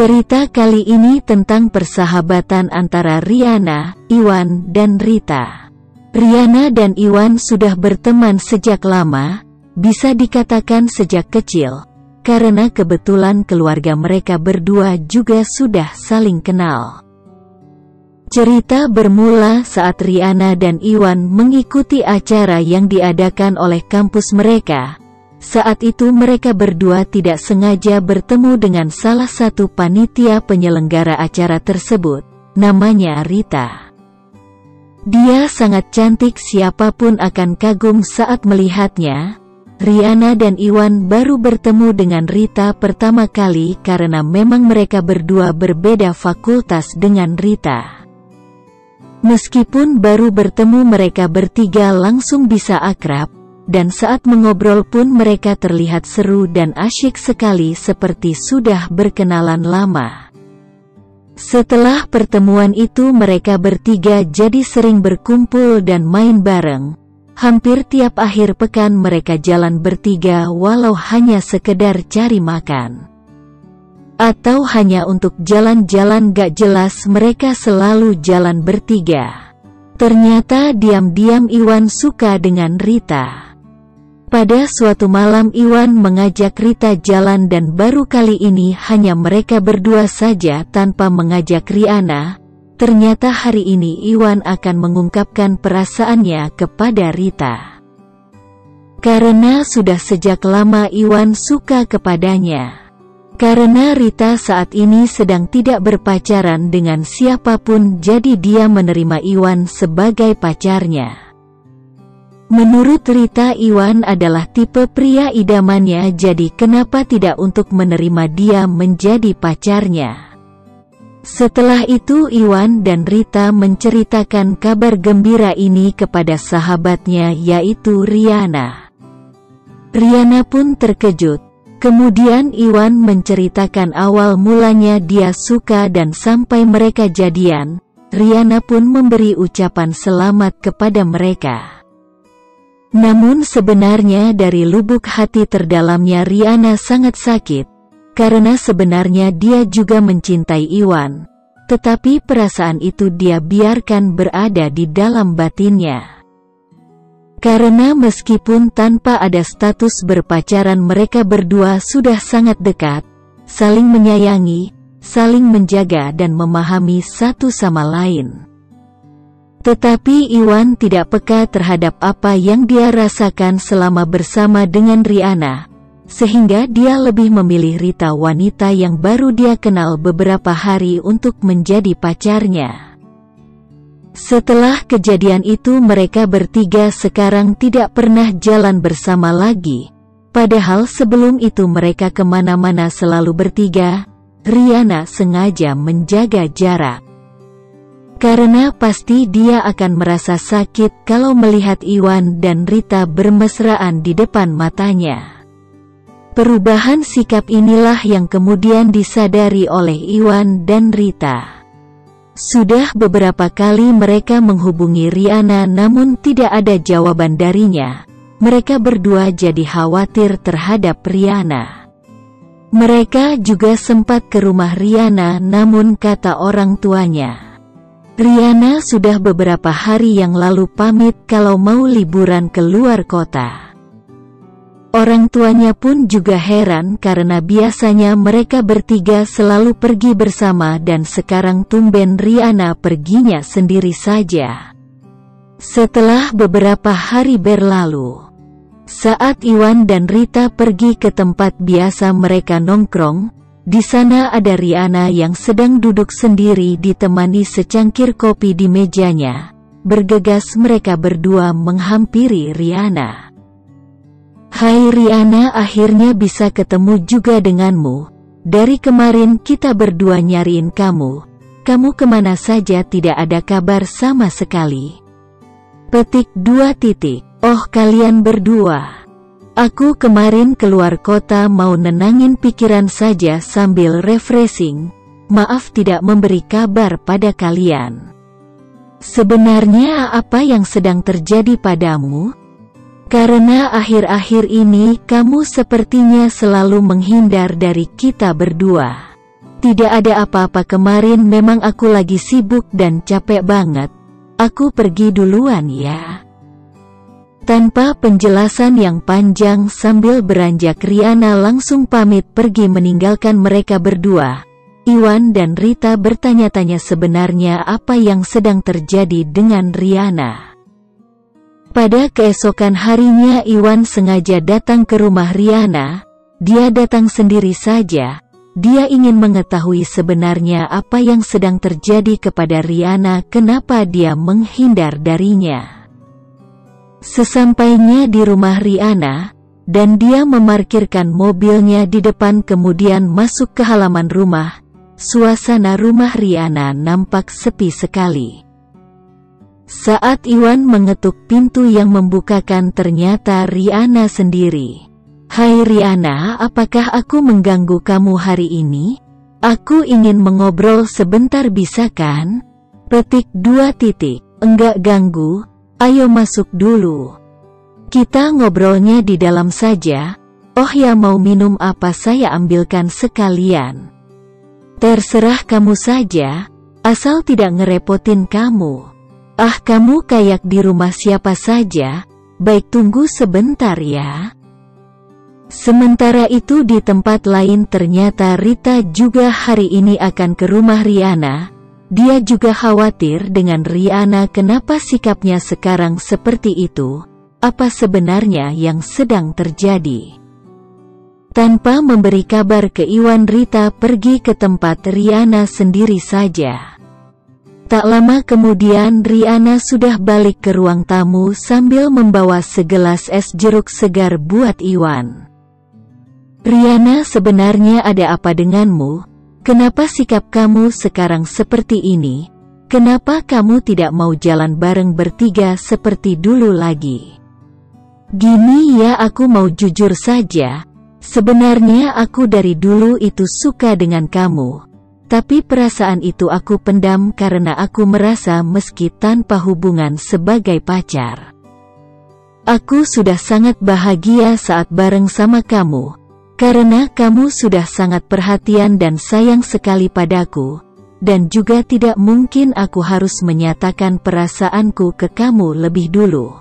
Cerita kali ini tentang persahabatan antara Riana, Iwan, dan Rita. Riana dan Iwan sudah berteman sejak lama, bisa dikatakan sejak kecil, karena kebetulan keluarga mereka berdua juga sudah saling kenal. Cerita bermula saat Riana dan Iwan mengikuti acara yang diadakan oleh kampus mereka. Saat itu mereka berdua tidak sengaja bertemu dengan salah satu panitia penyelenggara acara tersebut, namanya Rita. Dia sangat cantik, siapapun akan kagum saat melihatnya. Riana dan Iwan baru bertemu dengan Rita pertama kali karena memang mereka berdua berbeda fakultas dengan Rita. Meskipun baru bertemu, mereka bertiga langsung bisa akrab. Dan saat mengobrol pun mereka terlihat seru dan asyik sekali, seperti sudah berkenalan lama. Setelah pertemuan itu mereka bertiga jadi sering berkumpul dan main bareng. Hampir tiap akhir pekan mereka jalan bertiga, walau hanya sekedar cari makan. Atau hanya untuk jalan-jalan gak jelas, mereka selalu jalan bertiga. Ternyata diam-diam Iwan suka dengan Rita. Pada suatu malam Iwan mengajak Rita jalan dan baru kali ini hanya mereka berdua saja tanpa mengajak Riana. Ternyata hari ini Iwan akan mengungkapkan perasaannya kepada Rita. Karena sudah sejak lama Iwan suka kepadanya. Karena Rita saat ini sedang tidak berpacaran dengan siapapun, jadi dia menerima Iwan sebagai pacarnya. Menurut Rita, Iwan adalah tipe pria idamannya, jadi kenapa tidak untuk menerima dia menjadi pacarnya. Setelah itu Iwan dan Rita menceritakan kabar gembira ini kepada sahabatnya, yaitu Riana. Riana pun terkejut. Kemudian Iwan menceritakan awal mulanya dia suka dan sampai mereka jadian. Riana pun memberi ucapan selamat kepada mereka. Namun sebenarnya dari lubuk hati terdalamnya Riana sangat sakit, karena sebenarnya dia juga mencintai Iwan, tetapi perasaan itu dia biarkan berada di dalam batinnya. Karena meskipun tanpa ada status berpacaran, mereka berdua sudah sangat dekat, saling menyayangi, saling menjaga dan memahami satu sama lain. Tetapi Iwan tidak peka terhadap apa yang dia rasakan selama bersama dengan Riana, sehingga dia lebih memilih Rita, wanita yang baru dia kenal beberapa hari, untuk menjadi pacarnya. Setelah kejadian itu mereka bertiga sekarang tidak pernah jalan bersama lagi. Padahal sebelum itu mereka kemana-mana selalu bertiga. Riana sengaja menjaga jarak. Karena pasti dia akan merasa sakit kalau melihat Iwan dan Rita bermesraan di depan matanya. Perubahan sikap inilah yang kemudian disadari oleh Iwan dan Rita. Sudah beberapa kali mereka menghubungi Riana namun tidak ada jawaban darinya. Mereka berdua jadi khawatir terhadap Riana. Mereka juga sempat ke rumah Riana, namun kata orang tuanya, Riana sudah beberapa hari yang lalu pamit kalau mau liburan ke luar kota. Orang tuanya pun juga heran karena biasanya mereka bertiga selalu pergi bersama dan sekarang tumben Riana perginya sendiri saja. Setelah beberapa hari berlalu, saat Iwan dan Rita pergi ke tempat biasa mereka nongkrong, di sana ada Riana yang sedang duduk sendiri ditemani secangkir kopi di mejanya. Bergegas mereka berdua menghampiri Riana. "Hai Riana, akhirnya bisa ketemu juga denganmu. Dari kemarin kita berdua nyariin kamu. Kamu kemana saja, tidak ada kabar sama sekali." Petik 2. Oh, kalian berdua. Aku kemarin keluar kota mau nenangin pikiran saja sambil refreshing. Maaf tidak memberi kabar pada kalian. Sebenarnya apa yang sedang terjadi padamu? Karena akhir-akhir ini kamu sepertinya selalu menghindar dari kita berdua. Tidak ada apa-apa kemarin, memang aku lagi sibuk dan capek banget. Aku pergi duluan ya. Tanpa penjelasan yang panjang sambil beranjak, Riana langsung pamit pergi meninggalkan mereka berdua. Iwan dan Rita bertanya-tanya sebenarnya apa yang sedang terjadi dengan Riana. Pada keesokan harinya Iwan sengaja datang ke rumah Riana. Dia datang sendiri saja. Dia ingin mengetahui sebenarnya apa yang sedang terjadi kepada Riana, kenapa dia menghindar darinya. Sesampainya di rumah Riana, dan dia memarkirkan mobilnya di depan kemudian masuk ke halaman rumah, suasana rumah Riana nampak sepi sekali. Saat Iwan mengetuk pintu yang membukakan ternyata Riana sendiri. "Hai Riana, apakah aku mengganggu kamu hari ini? Aku ingin mengobrol sebentar, bisa kan?" Petik 2. Enggak ganggu, ayo masuk dulu. Kita ngobrolnya di dalam saja. Oh ya, mau minum apa saya ambilkan sekalian? Terserah kamu saja, asal tidak ngerepotin kamu. Ah, kamu kayak di rumah siapa saja. Baik, tunggu sebentar ya. Sementara itu di tempat lain ternyata Rita juga hari ini akan ke rumah Riana. Dia juga khawatir dengan Riana, kenapa sikapnya sekarang seperti itu, apa sebenarnya yang sedang terjadi. Tanpa memberi kabar ke Iwan, Rita pergi ke tempat Riana sendiri saja. Tak lama kemudian Riana sudah balik ke ruang tamu sambil membawa segelas es jeruk segar buat Iwan. "Riana, sebenarnya ada apa denganmu? Kenapa sikap kamu sekarang seperti ini? Kenapa kamu tidak mau jalan bareng bertiga seperti dulu lagi?" "Gini ya, aku mau jujur saja. Sebenarnya aku dari dulu itu suka dengan kamu. Tapi perasaan itu aku pendam karena aku merasa meski tanpa hubungan sebagai pacar, aku sudah sangat bahagia saat bareng sama kamu. Karena kamu sudah sangat perhatian dan sayang sekali padaku, dan juga tidak mungkin aku harus menyatakan perasaanku ke kamu lebih dulu."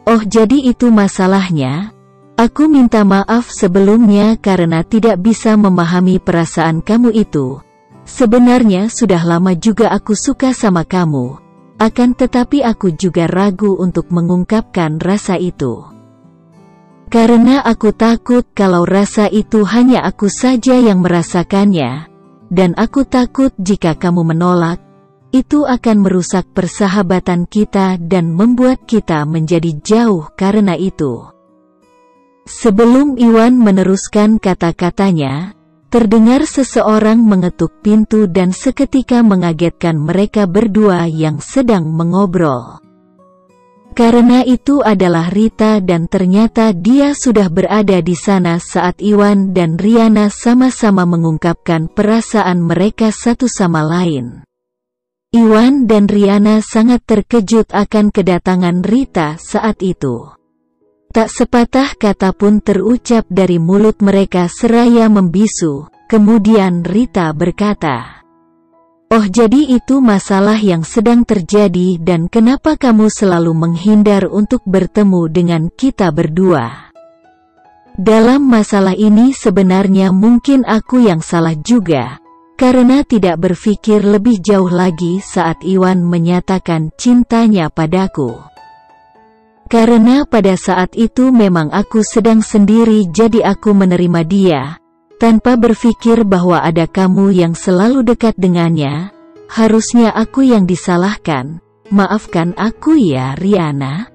"Oh, jadi itu masalahnya? Aku minta maaf sebelumnya karena tidak bisa memahami perasaan kamu itu. Sebenarnya sudah lama juga aku suka sama kamu, akan tetapi aku juga ragu untuk mengungkapkan rasa itu. Karena aku takut kalau rasa itu hanya aku saja yang merasakannya, dan aku takut jika kamu menolak, itu akan merusak persahabatan kita dan membuat kita menjadi jauh karena itu." Sebelum Iwan meneruskan kata-katanya, terdengar seseorang mengetuk pintu dan seketika mengagetkan mereka berdua yang sedang mengobrol. Karena itu adalah Rita dan ternyata dia sudah berada di sana saat Iwan dan Riana sama-sama mengungkapkan perasaan mereka satu sama lain. Iwan dan Riana sangat terkejut akan kedatangan Rita saat itu. Tak sepatah kata pun terucap dari mulut mereka seraya membisu. Kemudian Rita berkata, "Oh, jadi itu masalah yang sedang terjadi dan kenapa kamu selalu menghindar untuk bertemu dengan kita berdua? Dalam masalah ini sebenarnya mungkin aku yang salah juga, karena tidak berpikir lebih jauh lagi saat Iwan menyatakan cintanya padaku. Karena pada saat itu memang aku sedang sendiri, jadi aku menerima dia, tanpa berpikir bahwa ada kamu yang selalu dekat dengannya. Harusnya aku yang disalahkan. Maafkan aku ya Riana."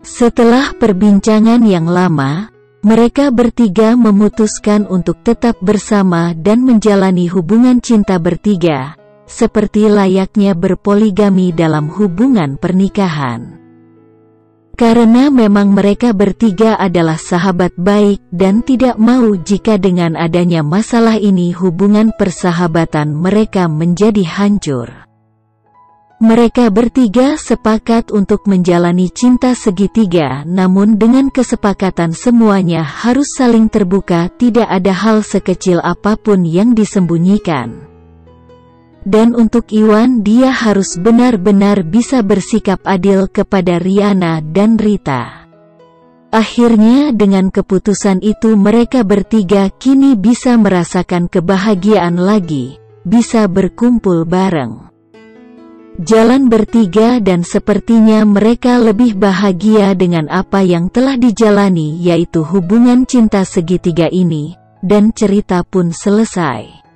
Setelah perbincangan yang lama, mereka bertiga memutuskan untuk tetap bersama dan menjalani hubungan cinta bertiga, seperti layaknya berpoligami dalam hubungan pernikahan. Karena memang mereka bertiga adalah sahabat baik dan tidak mau jika dengan adanya masalah ini hubungan persahabatan mereka menjadi hancur. Mereka bertiga sepakat untuk menjalani cinta segitiga, namun dengan kesepakatan semuanya harus saling terbuka, tidak ada hal sekecil apapun yang disembunyikan. Dan untuk Iwan, dia harus benar-benar bisa bersikap adil kepada Riana dan Rita. Akhirnya dengan keputusan itu mereka bertiga kini bisa merasakan kebahagiaan lagi, bisa berkumpul bareng. Jalan bertiga dan sepertinya mereka lebih bahagia dengan apa yang telah dijalani, yaitu hubungan cinta segitiga ini, dan cerita pun selesai.